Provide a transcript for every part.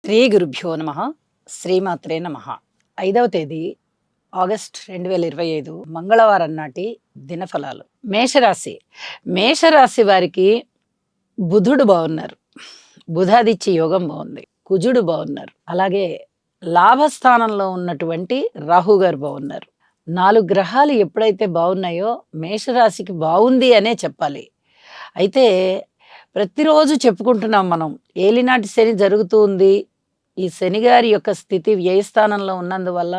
శ్రీ గురుభ్యో నమ. శ్రీమాత్రే నమ. 5వ తేదీ ఆగస్ట్ 2025 మంగళవారం నాటి దినఫలాలు. మేషరాశి. మేషరాశి వారికి బుధుడు బాగున్నారు, బుధాదిత్య యోగం బాగుంది, కుజుడు బాగున్నారు, అలాగే లాభస్థానంలో ఉన్నటువంటి రాహు గారు బాగున్నారు. 4 గ్రహాలు ఎప్పుడైతే బాగున్నాయో మేషరాశికి బాగుంది అనే చెప్పాలి. అయితే ప్రతిరోజు చెప్పుకుంటున్నాం మనం, ఏలినాటి శని జరుగుతూ ఉంది, ఈ శనిగారి యొక్క స్థితి వ్యయస్థానంలో ఉన్నందువల్ల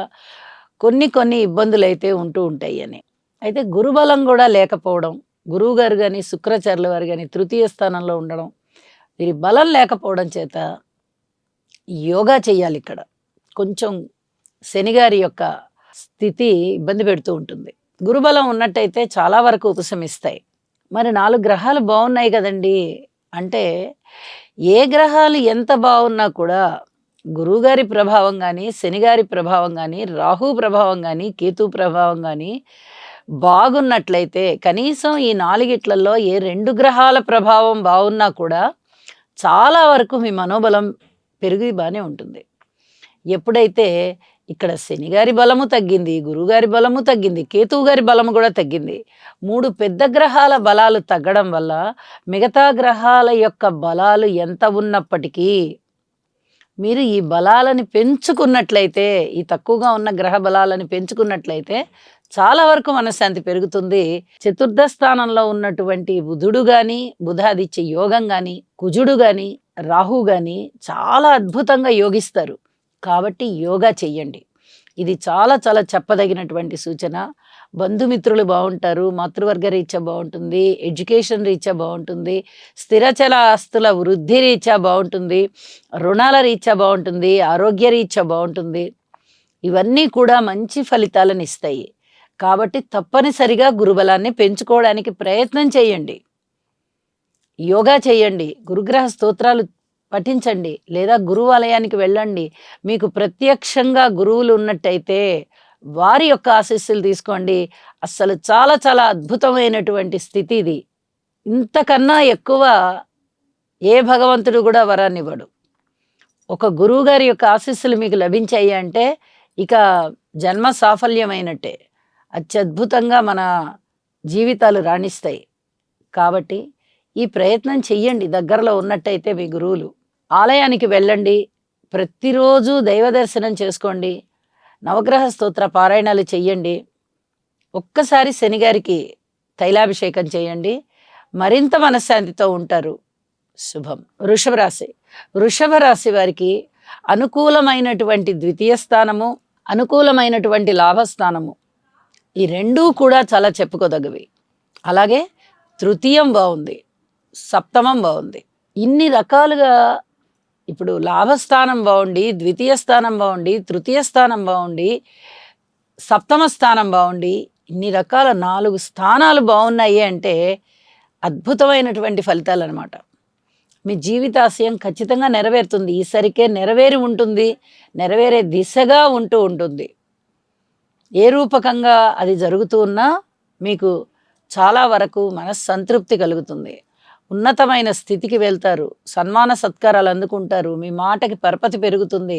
కొన్ని ఇబ్బందులు అయితే ఉంటూ ఉంటాయి అని. అయితే గురుబలం కూడా లేకపోవడం, గురువు గారు కానీ శుక్రాచార్యుల వారు కానీ తృతీయ స్థానంలో ఉండడం, వీరి బలం లేకపోవడం చేత యోగా చేయాలి. ఇక్కడ కొంచెం శనిగారి యొక్క స్థితి ఇబ్బంది పెడుతూ ఉంటుంది. గురుబలం ఉన్నట్టయితే చాలా వరకు ఉపశమిస్తాయి. మరి 4 గ్రహాలు బాగున్నాయి కదండి అంటే, ఏ గ్రహాలు ఎంత బాగున్నా కూడా గురువుగారి ప్రభావం కానీ, శనిగారి ప్రభావం కానీ, రాహు ప్రభావం కానీ, కేతు ప్రభావం కానీ బాగున్నట్లయితే, కనీసం ఈ 4గిట్లలో ఏ 2 గ్రహాల ప్రభావం బాగున్నా కూడా చాలా వరకు మీ మనోబలం పెరిగి బాగానే ఉంటుంది. ఎప్పుడైతే ఇక్కడ శనిగారి బలము తగ్గింది, గురువుగారి బలము తగ్గింది, కేతువు గారి బలము కూడా తగ్గింది, 3 పెద్ద గ్రహాల బలాలు తగ్గడం వల్ల మిగతా గ్రహాల యొక్క బలాలు ఎంత ఉన్నప్పటికీ మీరు ఈ బలాలని పెంచుకున్నట్లయితే, ఈ తక్కువగా ఉన్న గ్రహ బలాలని పెంచుకున్నట్లయితే చాలా వరకు మనశ్శాంతి పెరుగుతుంది. చతుర్థ స్థానంలో ఉన్నటువంటి బుధుడు కానీ, బుధాదిత్య యోగం కానీ, కుజుడు కానీ, రాహు కానీ చాలా అద్భుతంగా యోగిస్తారు. కాబట్టి యోగా చెయ్యండి. ఇది చాలా చాలా చెప్పదగినటువంటి సూచన. బంధుమిత్రులు బాగుంటారు, మాతృవర్గ రీత్యా బాగుంటుంది, ఎడ్యుకేషన్ రీత్యా బాగుంటుంది, స్థిరచల ఆస్తుల వృద్ధి రీత్యా బాగుంటుంది, రుణాల రీత్యా బాగుంటుంది, ఆరోగ్య రీత్యా బాగుంటుంది. ఇవన్నీ కూడా మంచి ఫలితాలను ఇస్తాయి. కాబట్టి తప్పనిసరిగా గురుబలాన్ని పెంచుకోవడానికి ప్రయత్నం చేయండి. యోగా చేయండి, గురుగ్రహ స్తోత్రాలు పఠించండి, లేదా గురువాలయానికి వెళ్ళండి. మీకు ప్రత్యక్షంగా గురువులు ఉన్నట్టయితే వారి యొక్క ఆశీస్సులు తీసుకోండి. అస్సలు చాలా చాలా అద్భుతమైనటువంటి స్థితి ఇది. ఇంతకన్నా ఎక్కువ ఏ భగవంతుడు కూడా వరాన్ని ఇవ్వడు. ఒక గురువు గారి యొక్క ఆశీస్సులు మీకు లభించాయి అంటే ఇక జన్మ సాఫల్యమైనట్టే. అత్యద్భుతంగా మన జీవితాలు రాణిస్తాయి. కాబట్టి ఈ ప్రయత్నం చెయ్యండి. దగ్గరలో ఉన్నట్టయితే మీ గురువులు ఆలయానికి వెళ్ళండి, ప్రతిరోజు దైవ దర్శనం చేసుకోండి, నవగ్రహ స్తోత్ర పారాయణాలు చెయ్యండి, ఒక్కసారి శనిగారికి తైలాభిషేకం చేయండి, మరింత మనశ్శాంతితో ఉంటారు. శుభం. వృషభ రాశి. వృషభ రాశి వారికి అనుకూలమైనటువంటి ద్వితీయ స్థానము, అనుకూలమైనటువంటి లాభస్థానము, ఈ రెండూ కూడా చాలా చెప్పుకోదగ్గవి. అలాగే తృతీయం బాగుంది, సప్తమం బాగుంది. ఇన్ని రకాలుగా ఇప్పుడు లాభస్థానం బాగుండి, ద్వితీయ స్థానం బాగుండి, తృతీయ స్థానం బాగుండి, సప్తమ స్థానం బాగుండి, ఇన్ని రకాల 4 స్థానాలు బాగున్నాయి అంటే అద్భుతమైనటువంటి ఫలితాలు అనమాట. మీ జీవితాశయం ఖచ్చితంగా నెరవేరుతుంది. ఈసరికే నెరవేరి ఉంటుంది, నెరవేరే దిశగా ఉంటూ ఉంటుంది. ఏ రూపకంగా అది జరుగుతూ ఉన్నా మీకు చాలా వరకు మనస్సంతృప్తి కలుగుతుంది. ఉన్నతమైన స్థితికి వెళ్తారు, సన్మాన సత్కారాలు అందుకుంటారు, మీ మాటకి పరపతి పెరుగుతుంది.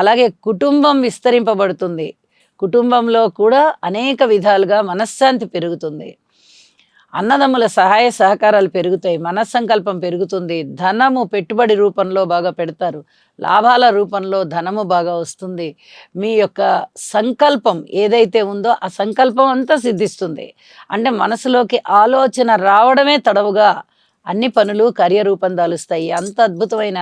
అలాగే కుటుంబం విస్తరింపబడుతుంది, కుటుంబంలో కూడా అనేక విధాలుగా మనశ్శాంతి పెరుగుతుంది, అన్నదమ్ముల సహాయ సహకారాలు పెరుగుతాయి, మనస్సంకల్పం పెరుగుతుంది, ధనము పెట్టుబడి రూపంలో బాగా పెడతారు, లాభాల రూపంలో ధనము బాగా వస్తుంది. మీ యొక్క సంకల్పం ఏదైతే ఉందో ఆ సంకల్పం అంతా సిద్ధిస్తుంది. అంటే మనసులోకి ఆలోచన రావడమే తడవుగా అన్ని పనులు కార్యరూపం దాలుస్తాయి. అంత అద్భుతమైన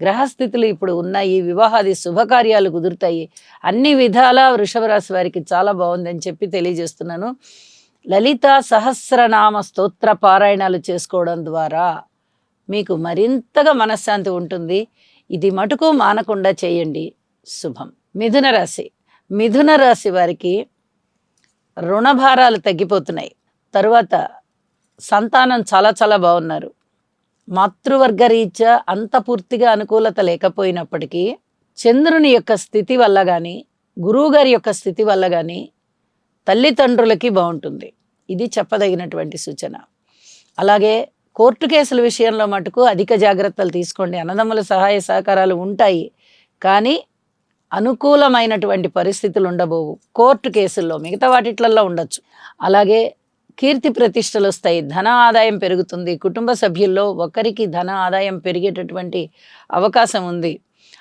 గ్రహస్థితులు ఇప్పుడు ఉన్నాయి. వివాహాది శుభకార్యాలు కుదురుతాయి. అన్ని విధాల వృషభ రాశి వారికి చాలా బాగుందని చెప్పి తెలియజేస్తున్నాను. లలితా సహస్రనామ స్తోత్ర పారాయణాలు చేసుకోవడం ద్వారా మీకు మరింతగా మనశ్శాంతి ఉంటుంది. ఇది మటుకు మానకుండా చేయండి. శుభం. మిథున రాశి. మిథున రాశి వారికి రుణభారాలు తగ్గిపోతున్నాయి. తరువాత సంతానం చాలా చాలా బాగున్నారు. మాతృవర్గ రీత్యా అంత పూర్తిగా అనుకూలత లేకపోయినప్పటికీ చంద్రుని యొక్క స్థితి వల్ల కానీ, గురువు గారి యొక్క స్థితి వల్ల కానీ తల్లిదండ్రులకి బాగుంటుంది. ఇది చెప్పదగినటువంటి సూచన. అలాగే కోర్టు కేసుల విషయంలో మటుకు అధిక జాగ్రత్తలు తీసుకోండి. అన్నదమ్ముల సహాయ సహకారాలు ఉంటాయి, కానీ అనుకూలమైనటువంటి పరిస్థితులు ఉండబోవు. కోర్టు కేసుల్లో, మిగతా వాటిట్లల్లో ఉండొచ్చు. అలాగే కీర్తి ప్రతిష్టలు వస్తాయి, ధన ఆదాయం పెరుగుతుంది, కుటుంబ సభ్యుల్లో ఒకరికి ధన ఆదాయం పెరిగేటటువంటి అవకాశం ఉంది.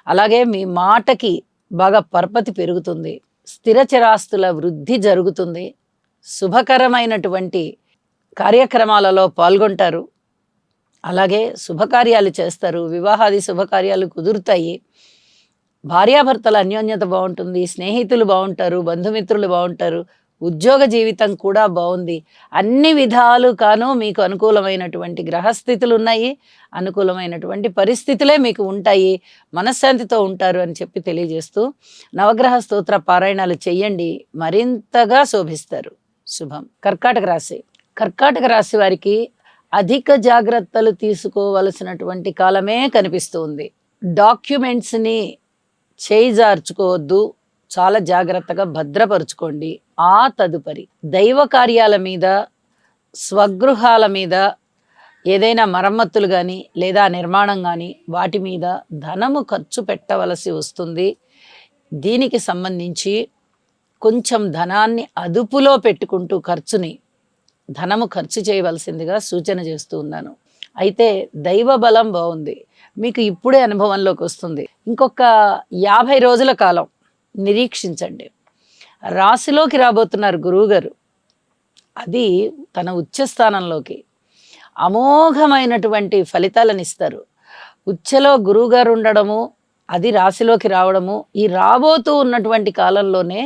అలాగే మీ మాటకి బాగా పరపతి పెరుగుతుంది, స్థిర చిరాస్తుల వృద్ధి జరుగుతుంది, శుభకరమైనటువంటి కార్యక్రమాలలో పాల్గొంటారు. అలాగే శుభకార్యాలు చేస్తారు, వివాహాది శుభకార్యాలు కుదురుతాయి, భార్యాభర్తల అన్యోన్యత బాగుంటుంది, స్నేహితులు బాగుంటారు, బంధుమిత్రులు బాగుంటారు, ఉద్యోగ జీవితం కూడా బాగుంది. అన్ని విధాలు కాను మీకు అనుకూలమైనటువంటి గ్రహస్థితులు ఉన్నాయి, అనుకూలమైనటువంటి పరిస్థితులే మీకు ఉంటాయి, మనశ్శాంతితో ఉంటారు అని చెప్పి తెలియజేస్తూ నవగ్రహ స్తోత్ర పారాయణాలు చెయ్యండి, మరింతగా శోభిస్తారు. శుభం. కర్కాటక రాశి. కర్కాటక రాశి వారికి అధిక జాగ్రత్తలు తీసుకోవలసినటువంటి కాలమే కనిపిస్తూ ఉంది. డాక్యుమెంట్స్ని చేయిజార్చుకోవద్దు, చాలా జాగ్రత్తగా భద్రపరుచుకోండి. ఆ తదుపరి దైవ కార్యాల మీద, స్వగృహాల మీద, ఏదైనా మరమ్మతులు కానీ లేదా నిర్మాణం కానీ వాటి మీద ధనము ఖర్చు పెట్టవలసి వస్తుంది. దీనికి సంబంధించి కొంచెం ధనాన్ని అదుపులో పెట్టుకుంటూ ధనము ఖర్చు చేయవలసిందిగా సూచన చేస్తూ ఉన్నాను. అయితే దైవ బలం బాగుంది, మీకు ఇప్పుడే అనుభవంలోకి వస్తుంది. ఇంకొక 50 రోజుల కాలం నిరీక్షించండి. రాశిలోకి రాబోతున్నారు గురువుగారు, అది తన ఉచ్చస్థానంలోకి అమోఘమైనటువంటి ఫలితాలను ఇస్తారు. ఉచ్చలో గురువుగారు ఉండడము, అది రాశిలోకి రావడము, ఈ రాబోతూ ఉన్నటువంటి కాలంలోనే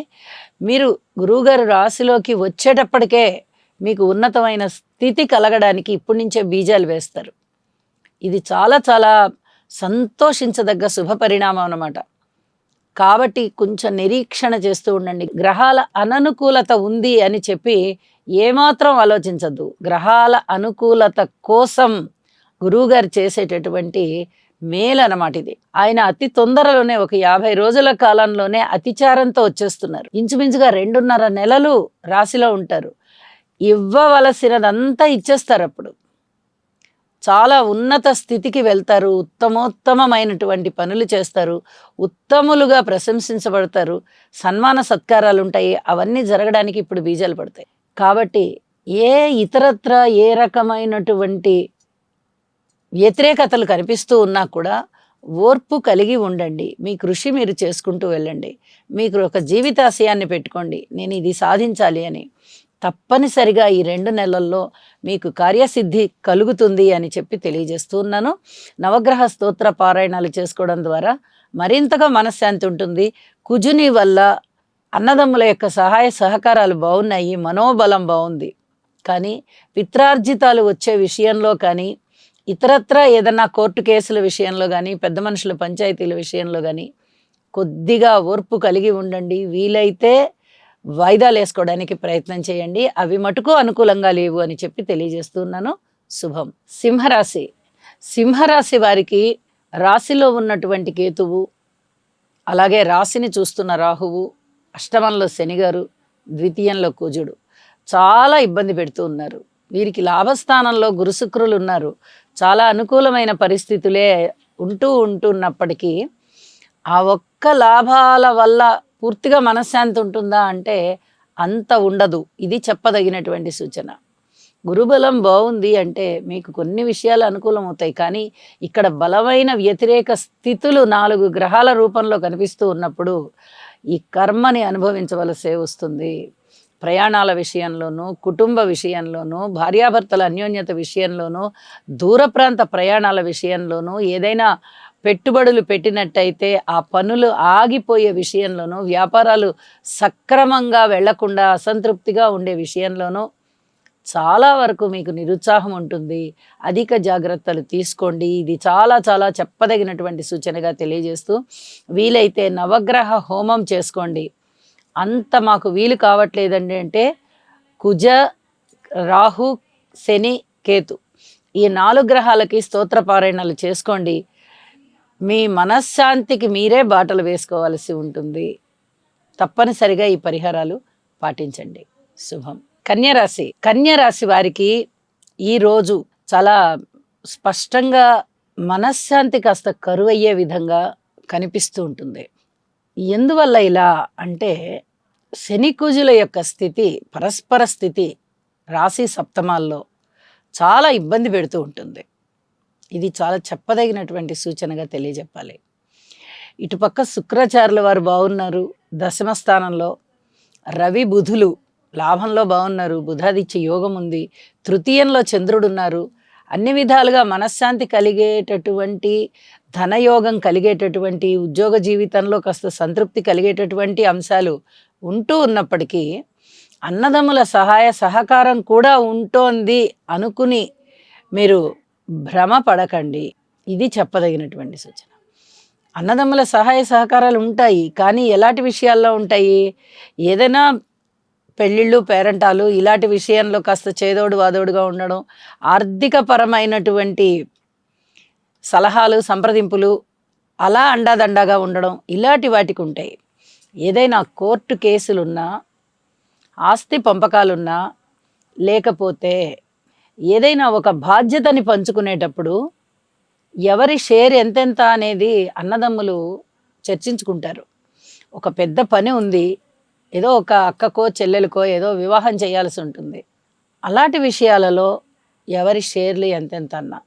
మీరు గురువుగారు రాశిలోకి వచ్చేటప్పటికే మీకు ఉన్నతమైన స్థితి కలగడానికి ఇప్పటి నుంచే బీజాలు వేస్తారు. ఇది చాలా చాలా సంతోషించదగ్గ శుభ పరిణామం అన్నమాట. కాబట్టి కొంచెం నిరీక్షణ చేస్తూ ఉండండి. గ్రహాల అననుకూలత ఉంది అని చెప్పి ఏమాత్రం ఆలోచించద్దు. గ్రహాల అనుకూలత కోసం గురువుగారు చేసేటటువంటి మేలు అన్నమాట ఇది. ఆయన అతి తొందరలోనే ఒక 50 రోజుల కాలంలోనే అతిచారంతో వచ్చేస్తున్నారు. ఇంచుమించుగా 2.5 నెలలు రాశిలో ఉంటారు. ఇవ్వవలసినదంతా ఇచ్చేస్తారు. అప్పుడు చాలా ఉన్నత స్థితికి వెళ్తారు, ఉత్తమోత్తమమైనటువంటి పనులు చేస్తారు, ఉత్తములుగా ప్రశంసించబడతారు, సన్మాన సత్కారాలు ఉంటాయి. అవన్నీ జరగడానికి ఇప్పుడు బీజాలు పడతాయి. కాబట్టి ఇతరత్ర ఏ రకమైనటువంటి వ్యతిరేకతలు కనిపిస్తూ ఉన్నా కూడా ఓర్పు కలిగి ఉండండి. మీ కృషి మీరు చేసుకుంటూ వెళ్ళండి. మీకు ఒక జీవితాశయాన్ని పెట్టుకోండి, నేను ఇది సాధించాలి అని. తప్పనిసరిగా ఈ 2 నెలల్లో మీకు కార్యసిద్ధి కలుగుతుంది అని చెప్పి తెలియజేస్తూ ఉన్నాను. నవగ్రహ స్తోత్ర పారాయణాలు చేసుకోవడం ద్వారా మరింతగా మనశ్శాంతి ఉంటుంది. కుజుని వల్ల అన్నదమ్ముల యొక్క సహాయ సహకారాలు బాగున్నాయి, మనోబలం బాగుంది. కానీ పిత్రార్జితాలు వచ్చే విషయంలో కానీ, ఇతరత్ర ఏదన్నా కోర్టు కేసుల విషయంలో కానీ, పెద్ద మనుషుల పంచాయతీల విషయంలో కానీ కొద్దిగా ఓర్పు కలిగి ఉండండి. వీలైతే వాయిదాలు వేసుకోవడానికి ప్రయత్నం చేయండి. అవి మటుకు అనుకూలంగా లేవు అని చెప్పి తెలియజేస్తున్నాను. శుభం. సింహరాశి. సింహరాశి వారికి రాశిలో ఉన్నటువంటి కేతువు, అలాగే రాశిని చూస్తున్న రాహువు, అష్టమంలో శనిగారు, ద్వితీయంలో కుజుడు చాలా ఇబ్బంది పెడుతూ ఉన్నారు. వీరికి లాభస్థానంలో గురుశుక్రులు ఉన్నారు. చాలా అనుకూలమైన పరిస్థితులే ఉంటున్నప్పటికీ ఆ ఒక్క లాభాల వల్ల పూర్తిగా మనశ్శాంతి ఉంటుందా అంటే అంత ఉండదు. ఇది చెప్పదగినటువంటి సూచన. గురుబలం బాగుంది అంటే మీకు కొన్ని విషయాలు అనుకూలం అవుతాయి. కానీ ఇక్కడ బలమైన వ్యతిరేక స్థితులు 4 గ్రహాల రూపంలో కనిపిస్తూ ఉన్నప్పుడు ఈ కర్మని అనుభవించవలసే వస్తుంది. ప్రయాణాల విషయంలోనూ, కుటుంబ విషయంలోనూ, భార్యాభర్తల అన్యోన్యత విషయంలోనూ, దూర ప్రాంత ప్రయాణాల విషయంలోనూ, ఏదైనా పెట్టుబడులు పెట్టినట్టయితే ఆ పనులు ఆగిపోయే విషయంలోనూ, వ్యాపారాలు సక్రమంగా వెళ్లకుండా అసంతృప్తిగా ఉండే విషయంలోనూ చాలా వరకు మీకు నిరుత్సాహం ఉంటుంది. అధిక జాగ్రత్తలు తీసుకోండి. ఇది చాలా చాలా చెప్పదగినటువంటి సూచనగా తెలియజేస్తూ వీలైతే నవగ్రహ హోమం చేసుకోండి. అంత మాకు వీలు కావట్లేదండి అంటే కుజ, రాహు, శని, కేతు ఈ 4 గ్రహాలకి స్తోత్ర పారాయణాలు చేసుకోండి. మీ మనశ్శాంతికి మీరే బాటలు వేసుకోవాల్సి ఉంటుంది. తప్పనిసరిగా ఈ పరిహారాలు పాటించండి. శుభం. కన్యరాశి. కన్యరాశి వారికి ఈరోజు చాలా స్పష్టంగా మనశ్శాంతి కాస్త కరువయ్యే విధంగా కనిపిస్తూ ఉంటుంది. ఎందువల్ల ఇలా అంటే శని కుజుల యొక్క స్థితి, పరస్పర స్థితి రాశి సప్తమాల్లో చాలా ఇబ్బంది పెడుతూ ఉంటుంది. ఇది చాలా చెప్పదగినటువంటి సూచనగా తెలియజెప్పాలి. ఇటుపక్క శుక్రాచార్యుల వారు బాగున్నారు దశమ స్థానంలో, రవి బుధులు లాభంలో బాగున్నారు, బుధాదిత్య యోగం ఉంది, తృతీయంలో చంద్రుడున్నారు. అన్ని విధాలుగా మనశ్శాంతి కలిగేటటువంటి, ధనయోగం కలిగేటటువంటి, ఉద్యోగ జీవితంలో కాస్త సంతృప్తి కలిగేటటువంటి అంశాలు ఉంటూ ఉన్నప్పటికీ అన్నదమ్ముల సహాయ సహకారం కూడా ఉంటోంది అనుకుని మీరు భ్రమ పడకండి. ఇది చెప్పదగినటువంటి సూచన. అన్నదమ్ముల సహాయ సహకారాలు ఉంటాయి, కానీ ఎలాంటి విషయాల్లో ఉంటాయి? ఏదైనా పెళ్ళిళ్ళు, పేరంటాలు ఇలాంటి విషయంలో కాస్త చేదోడు వాదోడుగా ఉండడం, ఆర్థికపరమైనటువంటి సలహాలు, సంప్రదింపులు అలా అండాదండాగా ఉండడం, ఇలాంటి వాటికి ఉంటాయి. ఏదైనా కోర్టు కేసులున్నా, ఆస్తి పంపకాలున్నా, లేకపోతే ఏదైనా ఒక బాధ్యతని పంచుకునేటప్పుడు ఎవరి షేర్ ఎంతెంత అనేది అన్నదమ్ములు చర్చించుకుంటారు. ఒక పెద్ద పని ఉంది, ఏదో ఒక అక్కకో చెల్లెలకో ఏదో వివాహం చేయాల్సి ఉంటుంది. అలాంటి విషయాలలో ఎవరి షేర్లు ఎంతెంత అన్నా,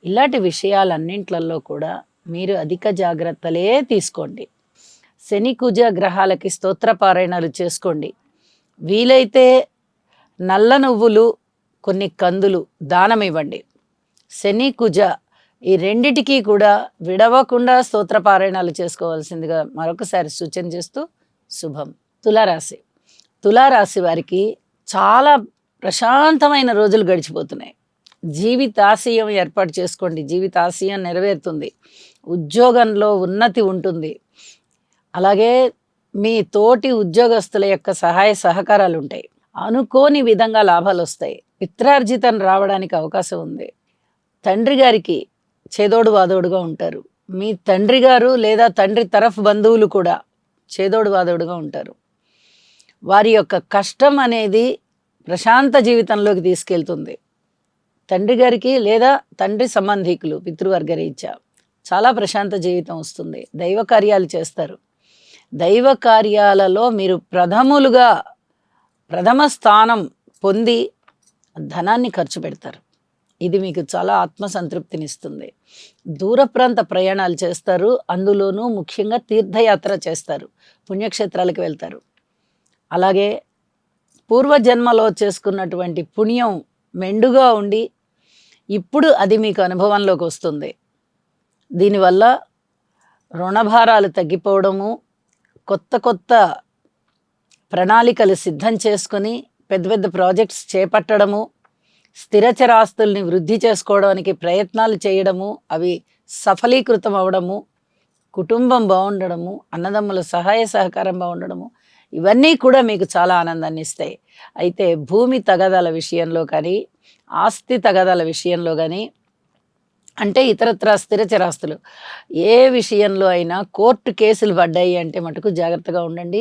ఇలాంటి విషయాలన్నింట్లలో కూడా మీరు అధిక జాగ్రత్తలే తీసుకోండి. శని కుజ గ్రహాలకి స్తోత్రపారాయణాలు చేసుకోండి. వీలైతే నల్ల నువ్వులు, కొన్ని కందులు దానం ఇవ్వండి. శని కుజ ఈ రెండిటికి కూడా విడవకుండా స్తోత్రపారాయణాలు చేసుకోవాల్సిందిగా మరొకసారి సూచన చేస్తూ శుభం. తులారాశి. తులారాశి వారికి చాలా ప్రశాంతమైన రోజులు గడిచిపోతున్నాయి. జీవితాశయం ఏర్పాటు చేసుకోండి. జీవితాశయం నెరవేరుతుంది. ఉద్యోగంలో ఉన్నతి ఉంటుంది. అలాగే మీ తోటి ఉద్యోగస్తుల యొక్క సహాయ సహకారాలు ఉంటాయి. అనుకోని విధంగా లాభాలు వస్తాయి. పిత్రార్జితం రావడానికి అవకాశం ఉంది. తండ్రి గారికి చేదోడు వాదోడుగా ఉంటారు. మీ తండ్రి గారు లేదా తండ్రి తరఫు బంధువులు కూడా చేదోడు వాదోడుగా ఉంటారు. వారి యొక్క కష్టం అనేది ప్రశాంత జీవితంలోకి తీసుకెళ్తుంది. తండ్రి గారికి లేదా తండ్రి సంబంధికులు పితృవర్గ రీత్యా చాలా ప్రశాంత జీవితం వస్తుంది. దైవ కార్యాలు చేస్తారు. దైవ కార్యాలలో మీరు ప్రథమ స్థానం పొంది ధనాన్ని ఖర్చు పెడతారు. ఇది మీకు చాలా ఆత్మసంతృప్తినిస్తుంది. దూర ప్రాంత ప్రయాణాలు చేస్తారు. అందులోనూ ముఖ్యంగా తీర్థయాత్ర చేస్తారు. పుణ్యక్షేత్రాలకు వెళ్తారు. అలాగే పూర్వజన్మలో చేసుకున్నటువంటి పుణ్యం మెండుగా ఉండి ఇప్పుడు అది మీకు అనుభవంలోకి వస్తుంది. దీనివల్ల రుణభారాలు తగ్గిపోవడము, కొత్త ప్రణాళికలు సిద్ధం చేసుకొని పెద్ద పెద్ద ప్రాజెక్ట్స్ చేపట్టడము, స్థిరచరాస్తుల్ని వృద్ధి చేసుకోవడానికి ప్రయత్నాలు చేయడము, అవి సఫలీకృతం అవ్వడము, కుటుంబం బాగుండడము, అన్నదమ్ముల సహాయ సహకారం బాగుండడము, ఇవన్నీ కూడా మీకు చాలా ఆనందాన్ని ఇస్తాయి. అయితే భూమి తగాదాల విషయంలో కానీ, ఆస్తి తగాదాల విషయంలో కానీ, అంటే ఇతరత్రా స్థిరచరాస్తులు ఏ విషయంలో అయినా కోర్టు కేసులు పడ్డాయి అంటే మటుకు జాగ్రత్తగా ఉండండి.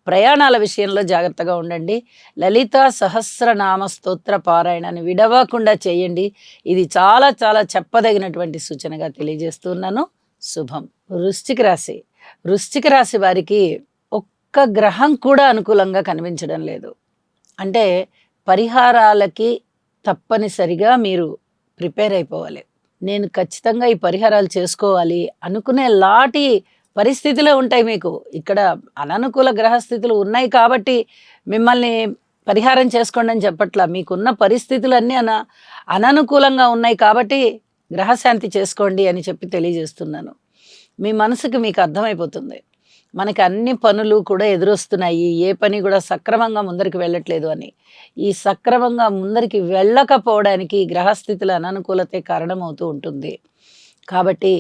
ప్రయాణాల విషయంలో జాగ్రత్తగా ఉండండి. లలితా సహస్రనామ స్తోత్ర పారాయణాన్ని విడవకుండా చేయండి. ఇది చాలా చాలా చెప్పదగినటువంటి సూచనగా తెలియజేస్తున్నాను. శుభం. వృశ్చిక రాశి. వృశ్చిక రాశి వారికి ఒక్క గ్రహం కూడా అనుకూలంగా కనిపించడం లేదు. అంటే పరిహారాలకి తప్పనిసరిగా మీరు ప్రిపేర్ అయిపోవాలి. నేను ఖచ్చితంగా ఈ పరిహారాలు చేసుకోవాలి అనుకునే లాంటి పరిస్థితులే ఉంటాయి మీకు. ఇక్కడ అననుకూల గ్రహస్థితులు ఉన్నాయి కాబట్టి మిమ్మల్ని పరిహారం చేసుకోండి అని చెప్పట్లా. మీకున్న పరిస్థితులన్నీ అననుకూలంగా ఉన్నాయి కాబట్టి గ్రహశాంతి చేసుకోండి అని చెప్పి తెలియజేస్తున్నాను. మీ మనసుకి మీకు అర్థమైపోతుంది, మనకి అన్ని పనులు కూడా ఎదురొస్తున్నాయి, ఏ పని కూడా సక్రమంగా ముందరికి వెళ్ళట్లేదు అని. ఈ సక్రమంగా ముందరికి వెళ్ళకపోవడానికి గ్రహస్థితుల అననుకూలతే కారణమవుతూ ఉంటుంది. కాబట్టి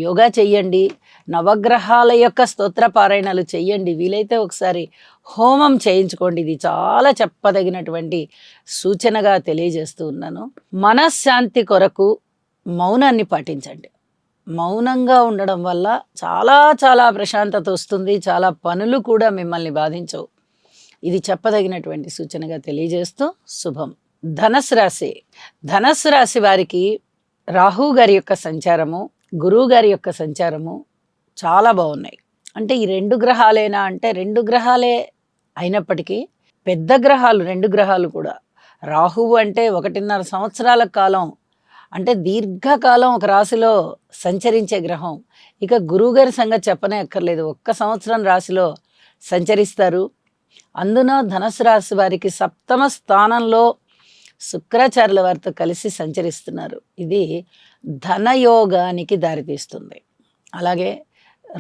యోగా చెయ్యండి, నవగ్రహాల యొక్క స్తోత్ర పారాయణాలు చెయ్యండి, వీలైతే ఒకసారి హోమం చేయించుకోండి. ఇది చాలా చెప్పదగినటువంటి సూచనగా తెలియజేస్తూ ఉన్నాను. మనశ్శాంతి కొరకు మౌనాన్ని పాటించండి. మౌనంగా ఉండడం వల్ల చాలా చాలా ప్రశాంతత వస్తుంది. చాలా పనులు కూడా మిమ్మల్ని బాధించవు. ఇది చెప్పదగినటువంటి సూచనగా తెలియజేస్తూ శుభం. ధనస్సు రాశి. ధనస్సు రాశి వారికి రాహు గారి యొక్క సంచారము, గురువు గారి యొక్క సంచారము చాలా బాగున్నాయి. అంటే ఈ 2 గ్రహాలేనా అంటే 2 గ్రహాలే అయినప్పటికీ పెద్ద గ్రహాలు 2 గ్రహాలు కూడా. రాహువు అంటే 1.5 సంవత్సరాల కాలం అంటే దీర్ఘకాలం ఒక రాశిలో సంచరించే గ్రహం. ఇక గురువుగారి సంగతి చెప్పనే అక్కర్లేదు. ఒక్క సంవత్సరం రాశిలో సంచరిస్తారు. అందున ధనుసు రాశి వారికి 7వ స్థానంలో శుక్రాచార్యుల వారితో కలిసి సంచరిస్తున్నారు. ఇది ధనయోగానికి దారితీస్తుంది. అలాగే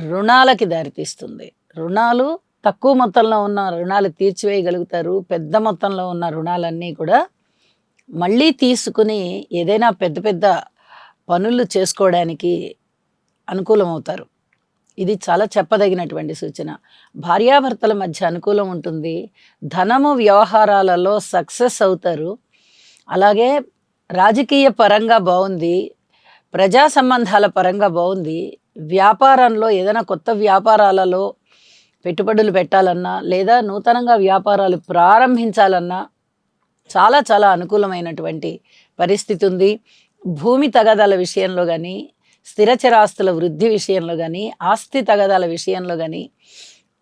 రుణాలకి దారితీస్తుంది. రుణాలు తక్కువ మొత్తంలో ఉన్న రుణాలు తీర్చివేయగలుగుతారు. పెద్ద మొత్తంలో ఉన్న రుణాలన్నీ కూడా మళ్ళీ తీసుకుని ఏదైనా పెద్ద పెద్ద పనులు చేసుకోవడానికి అనుకూలమవుతారు. ఇది చాలా చెప్పదగినటువంటి సూచన. భార్యాభర్తల మధ్య అనుకూలం ఉంటుంది. ధనము వ్యవహారాలలో సక్సెస్ అవుతారు. అలాగే రాజకీయ పరంగా బాగుంది. ప్రజా సంబంధాల పరంగా బాగుంది. వ్యాపారంలో ఏదైనా కొత్త వ్యాపారాలలో పెట్టుబడులు పెట్టాలన్నా లేదా నూతనంగా వ్యాపారాలు ప్రారంభించాలన్నా చాలా చాలా అనుకూలమైనటువంటి పరిస్థితి ఉంది. భూమి తగాదాల విషయంలో కానీ, స్థిరచరాస్తుల వృద్ధి విషయంలో కానీ, ఆస్తి తగాదాల విషయంలో కానీ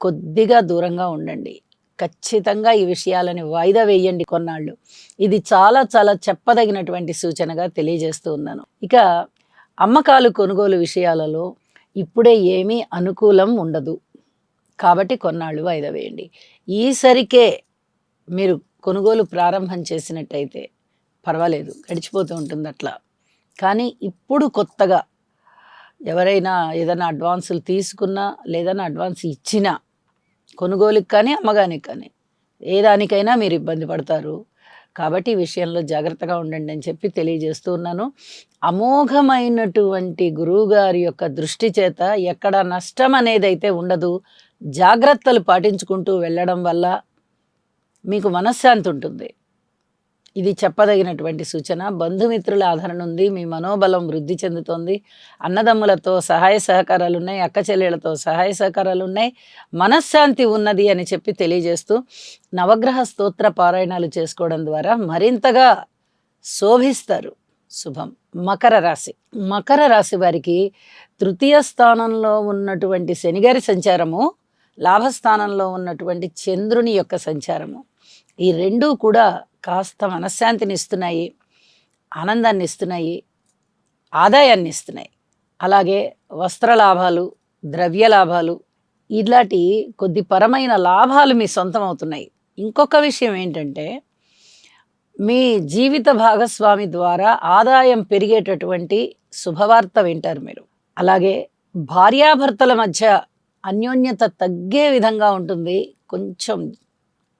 కొద్దిగా దూరంగా ఉండండి. ఖచ్చితంగా ఈ విషయాలని వాయిదా వేయండి కొన్నాళ్ళు. ఇది చాలా చాలా చెప్పదగినటువంటి సూచనగా తెలియజేస్తూ ఉన్నాను. ఇక అమ్మకాలు కొనుగోలు విషయాలలో ఇప్పుడే ఏమీ అనుకూలం ఉండదు. కాబట్టి కొన్నాళ్ళు వాయిదా వేయండి. ఈసరికే మీరు కొనుగోలు ప్రారంభం చేసినట్టయితే పర్వాలేదు, గడిచిపోతూ ఉంటుంది అట్లా. కానీ ఇప్పుడు కొత్తగా ఎవరైనా ఏదైనా అడ్వాన్సులు తీసుకున్నా లేదన్నా అడ్వాన్స్ ఇచ్చినా కొనుగోలుకి కానీ అమ్మగానికి కానీ ఏ దానికైనా మీరు ఇబ్బంది పడతారు. కాబట్టి ఈ విషయంలో జాగ్రత్తగా ఉండండి అని చెప్పి తెలియజేస్తూ ఉన్నాను. అమోఘమైనటువంటి గురువుగారి యొక్క దృష్టి చేత ఎక్కడ నష్టం అనేదైతే ఉండదు. జాగ్రత్తలు పాటించుకుంటూ వెళ్ళడం వల్ల మీకు మనశ్శాంతి ఉంటుంది. ఇది చెప్పదగినటువంటి సూచన. బంధుమిత్రుల ఆదరణ ఉంది. మీ మనోబలం వృద్ధి చెందుతోంది. అన్నదమ్ములతో సహాయ సహకారాలు ఉన్నాయి. అక్క చెల్లెళ్ళతో సహాయ సహకారాలు ఉన్నాయి. మనశ్శాంతి ఉన్నది అని చెప్పి తెలియజేస్తూ నవగ్రహ స్తోత్ర పారాయణాలు చేసుకోవడం ద్వారా మరింతగా శోభిస్తారు. శుభం. మకర రాశి. మకర రాశి వారికి తృతీయ స్థానంలో ఉన్నటువంటి శనిగారి సంచారము, లాభస్థానంలో ఉన్నటువంటి చంద్రుని యొక్క సంచారము, ఈ రెండూ కూడా కాస్త మనశ్శాంతిని ఇస్తున్నాయి, ఆనందాన్ని ఇస్తున్నాయి, ఆదాయాన్ని ఇస్తున్నాయి. అలాగే వస్త్ర లాభాలు, ద్రవ్య లాభాలు, ఇలాంటి కొద్ది పరమైన లాభాలు మీ సొంతం అవుతున్నాయి. ఇంకొక విషయం ఏంటంటే మీ జీవిత భాగస్వామి ద్వారా ఆదాయం పెరిగేటటువంటి శుభవార్త వింటారు మీరు. అలాగే భార్యాభర్తల మధ్య అన్యోన్యత తగ్గే విధంగా ఉంటుంది. కొంచెం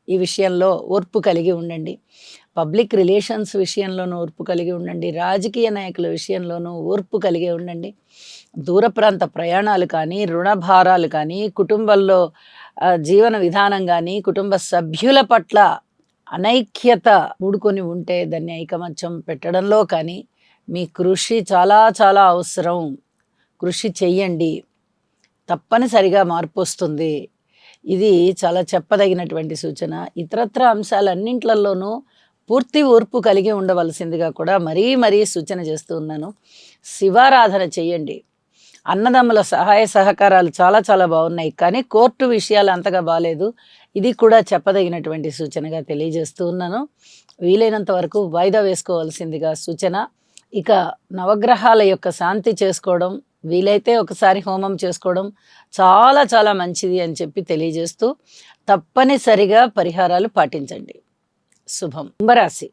ఈ విషయంలో ఓర్పు కలిగి ఉండండి. పబ్లిక్ రిలేషన్స్ విషయంలోనూ ఓర్పు కలిగి ఉండండి. రాజకీయ నాయకుల విషయంలోనూ ఓర్పు కలిగి ఉండండి. దూర ప్రాంత ప్రయాణాలు కానీ, రుణ భారాలు కానీ, కుటుంబంలో జీవన విధానం కానీ, కుటుంబ సభ్యుల పట్ల అనైక్యత కూడుకొని ఉంటే దాన్ని ఐకమత్యం పెట్టడంలో కానీ మీ కృషి చాలా చాలా అవసరం. కృషి చెయ్యండి, తప్పనిసరిగా మార్పు వస్తుంది. ఇది చాలా చెప్పదగినటువంటి సూచన. ఇతరత్ర అంశాలన్నింట్లలోనూ పూర్తి ఓర్పు కలిగి ఉండవలసిందిగా కూడా మరీ మరీ సూచన చేస్తూ ఉన్నాను. శివారాధన చెయ్యండి. అన్నదమ్ముల సహాయ సహకారాలు చాలా చాలా బాగున్నాయి. కానీ కోర్టు విషయాలు అంతగా బాగాలేదు. ఇది కూడా చెప్పదగినటువంటి సూచనగా తెలియజేస్తూ ఉన్నాను. వీలైనంత వరకు వాయిదా వేసుకోవాల్సిందిగా సూచన. ఇక నవగ్రహాల యొక్క శాంతి చేసుకోవడం, వీలైతే ఒకసారి హోమం చేసుకోవడం చాలా చాలా మంచిది అని చెప్పి తెలియజేస్తూ తప్పనిసరిగా పరిహారాలు పాటించండి. శుభం. కుంభరాశి.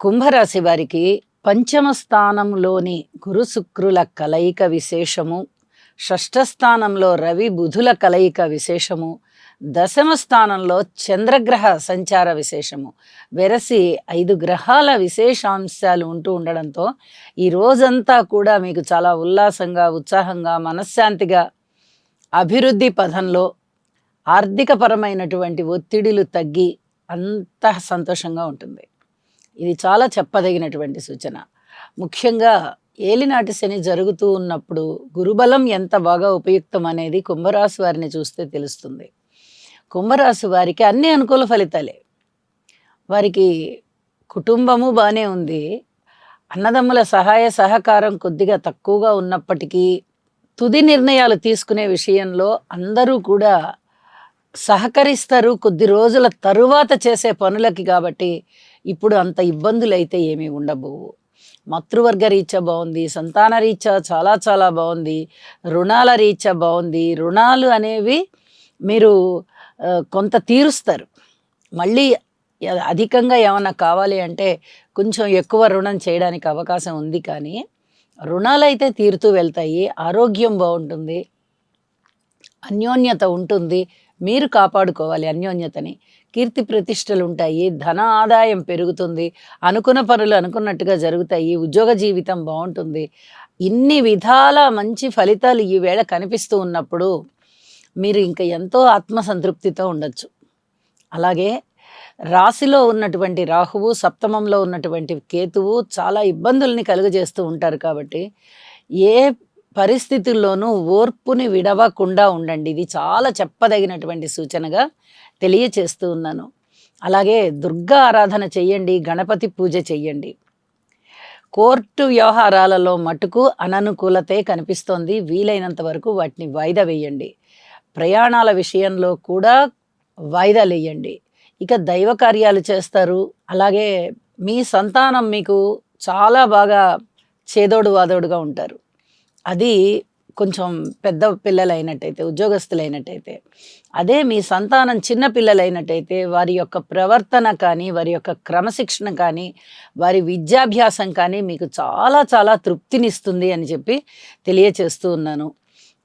కుంభరాశి వారికి పంచమ స్థానంలోని గురు శుక్రుల కలయిక విశేషము, షష్ఠ స్థానంలో రవి బుధుల కలయిక విశేషము, దశమ స్థానంలో చంద్రగ్రహ సంచార విశేషము, వెరసి 5 గ్రహాల విశేషాంశాలు ఉంటూ ఉండడంతో ఈ రోజంతా కూడా మీకు చాలా ఉల్లాసంగా, ఉత్సాహంగా, మనశ్శాంతిగా, అభివృద్ధి పథంలో ఆర్థికపరమైనటువంటి ఒత్తిడిలు తగ్గి అంత సంతోషంగా ఉంటుంది. ఇది చాలా చెప్పదగినటువంటి సూచన. ముఖ్యంగా ఏలినాటి శని జరుగుతూ ఉన్నప్పుడు గురుబలం ఎంత బాగా ఉపయుక్తం అనేది కుంభరాశి వారిని చూస్తే తెలుస్తుంది. కుంభరాశి వారికి అన్ని అనుకూల ఫలితాలే. వారికి కుటుంబము బాగానే ఉంది. అన్నదమ్ముల సహాయ సహకారం కొద్దిగా తక్కువగా ఉన్నప్పటికీ తుది నిర్ణయాలు తీసుకునే విషయంలో అందరూ కూడా సహకరిస్తారు కొద్ది రోజుల తరువాత చేసే పనులకి కాబట్టి ఇప్పుడు అంత ఇబ్బందులైతే ఏమీ ఉండబోవు. మాతృవర్గ రీత్యా బాగుంది, సంతాన రీత్యా చాలా చాలా బాగుంది, రుణాల రీత్యా బాగుంది. రుణాలు అనేవి మీరు కొంత తీరుస్తారు. మళ్ళీ అధికంగా ఏమన్నా కావాలి అంటే కొంచెం ఎక్కువ రుణం చేయడానికి అవకాశం ఉంది, కానీ రుణాలైతే తీరుతూ వెళ్తాయి. ఆరోగ్యం బాగుంటుంది, అన్యోన్యత ఉంటుంది. మీరు కాపాడుకోవాలి అన్యోన్యతని. కీర్తి ప్రతిష్టలు ఉంటాయి, ధన ఆదాయం పెరుగుతుంది, అనుకున్న పనులు అనుకున్నట్టుగా జరుగుతాయి, ఉద్యోగ జీవితం బాగుంటుంది. ఇన్ని విధాల మంచి ఫలితాలు ఈవేళ కనిపిస్తూ ఉన్నప్పుడు మీరు ఇంకా ఎంతో ఆత్మసంతృప్తితో ఉండొచ్చు. అలాగే రాశిలో ఉన్నటువంటి రాహువు, సప్తమంలో ఉన్నటువంటి కేతువు చాలా ఇబ్బందుల్ని కలుగజేస్తూ ఉంటారు. కాబట్టి ఏ పరిస్థితుల్లోనూ ఓర్పుని విడవకుండా ఉండండి. ఇది చాలా చెప్పదగినటువంటి సూచనగా తెలియచేస్తూ ఉన్నాను. అలాగే దుర్గా ఆరాధన చెయ్యండి, గణపతి పూజ చెయ్యండి. కోర్టు వ్యవహారాలలో మటుకు అననుకూలతే కనిపిస్తోంది. వీలైనంత వరకు వాటిని వాయిదా వేయండి. ప్రయాణాల విషయంలో కూడా వాయిదాలు వేయండి. ఇక దైవ కార్యాలు చేస్తారు. అలాగే మీ సంతానం మీకు చాలా బాగా చేదోడు వాదోడుగా ఉంటారు. అది కొంచెం పెద్ద పిల్లలైనట్టయితే, ఉద్యోగస్తులైనట్టయితే. అదే మీ సంతానం చిన్న పిల్లలైనట్టయితే వారి యొక్క ప్రవర్తన కానీ, వారి యొక్క క్రమశిక్షణ కానీ, వారి విద్యాభ్యాసం కానీ మీకు చాలా చాలా తృప్తినిస్తుంది అని చెప్పి తెలియచేస్తూ ఉన్నాను.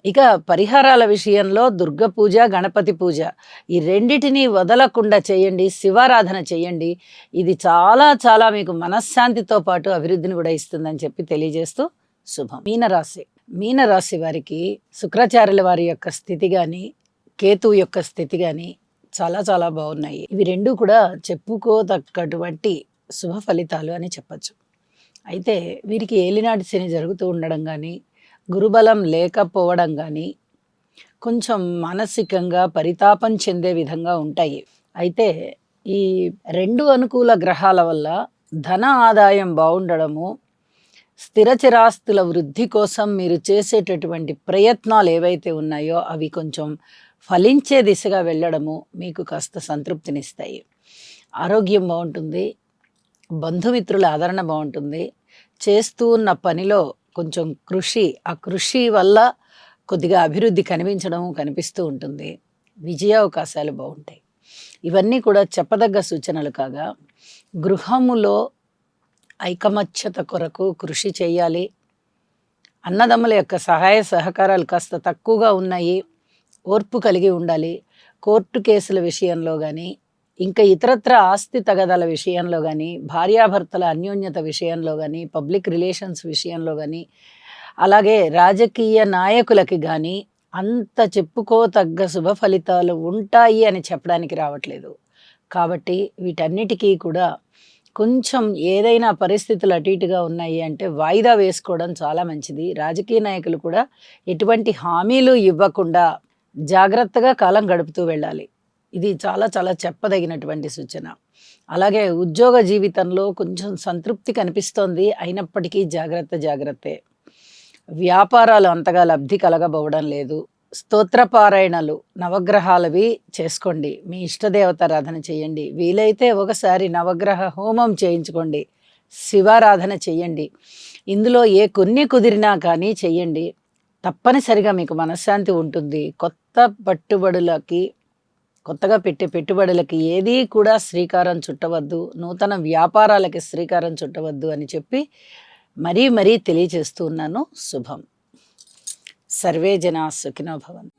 ఇక పరిహారాల విషయంలో దుర్గ పూజ, గణపతి పూజ ఈ రెండిటిని వదలకుండా చేయండి. శివారాధన చేయండి. ఇది చాలా చాలా మీకు మనశ్శాంతితో పాటు అభివృద్ధిని కూడా ఇస్తుందని చెప్పి తెలియజేస్తూ శుభం. మీనరాశి వారికి శుక్రాచార్యుల వారి యొక్క స్థితి కానీ, కేతువు యొక్క స్థితి కానీ చాలా చాలా బాగున్నాయి. ఇవి రెండు కూడా చెప్పుకోదగ్గటువంటి శుభ ఫలితాలు అని చెప్పచ్చు. అయితే వీరికి ఏలినాటి శని జరుగుతూ ఉండడం కానీ, గురుబలం లేకపోవడం కానీ కొంచెం మానసికంగా పరితాపం చెందే విధంగా ఉంటాయి. అయితే ఈ రెండు అనుకూల గ్రహాల వల్ల ధన ఆదాయం బాగుండడము, స్థిరచిరాస్తుల వృద్ధి కోసం మీరు చేసేటటువంటి ప్రయత్నాలు ఏవైతే ఉన్నాయో అవి కొంచెం ఫలించే దిశగా వెళ్ళడము మీకు కాస్త సంతృప్తినిస్తాయి. ఆరోగ్యం బాగుంటుంది, బంధుమిత్రుల ఆదరణ బాగుంటుంది, చేస్తూ ఉన్న పనిలో కొంచెం ఆ కృషి వల్ల కొద్దిగా అభివృద్ధి కనిపిస్తూ ఉంటుంది. విజయావకాశాలు బాగుంటాయి. ఇవన్నీ కూడా చెప్పదగ్గ సూచనలు కాగా, గృహములో ఐకమత్యత కొరకు కృషి చేయాలి. అన్నదమ్ముల యొక్క సహాయ సహకారాలు కాస్త తక్కువగా ఉన్నాయి, ఓర్పు కలిగి ఉండాలి. కోర్టు కేసుల విషయంలో కానీ, ఇంకా ఇతరత్ర ఆస్తి తగదాల విషయంలో కానీ, భార్యాభర్తల అన్యోన్యత విషయంలో కానీ, పబ్లిక్ రిలేషన్స్ విషయంలో కానీ, అలాగే రాజకీయ నాయకులకి కానీ అంత చెప్పుకోతగ్గ శుభ ఫలితాలు ఉంటాయి అని చెప్పడానికి రావట్లేదు. కాబట్టి వీటన్నిటికీ కూడా కొంచెం ఏదైనా పరిస్థితులు అటు ఇటుగా ఉన్నాయి అంటే వాయిదా వేసుకోవడం చాలా మంచిది. రాజకీయ నాయకులు కూడా ఎటువంటి హామీలు ఇవ్వకుండా జాగ్రత్తగా కాలం గడుపుతూ వెళ్ళాలి. ఇది చాలా చాలా చెప్పదగినటువంటి సూచన. అలాగే ఉద్యోగ జీవితంలో కొంచెం సంతృప్తి కనిపిస్తోంది, అయినప్పటికీ జాగ్రత్తే. వ్యాపారాలు అంతగా లబ్ధి కలగబోవడం లేదు. స్తోత్రపారాయణలు నవగ్రహాలవి చేసుకోండి. మీ ఇష్టదేవతారాధన చేయండి. వీలైతే ఒకసారి నవగ్రహ హోమం చేయించుకోండి. శివారాధన చెయ్యండి. ఇందులో కొన్ని కుదిరినా కానీ చెయ్యండి. తప్పనిసరిగా మీకు మనశ్శాంతి ఉంటుంది. కొత్తగా పెట్టే పెట్టుబడులకి ఏదీ కూడా శ్రీకారం చుట్టవద్దు, నూతన వ్యాపారాలకి శ్రీకారం చుట్టవద్దు అని చెప్పి మరీ తెలియజేస్తూ ఉన్నాను. శుభం. సర్వే జనా సుఖినో భవంతు.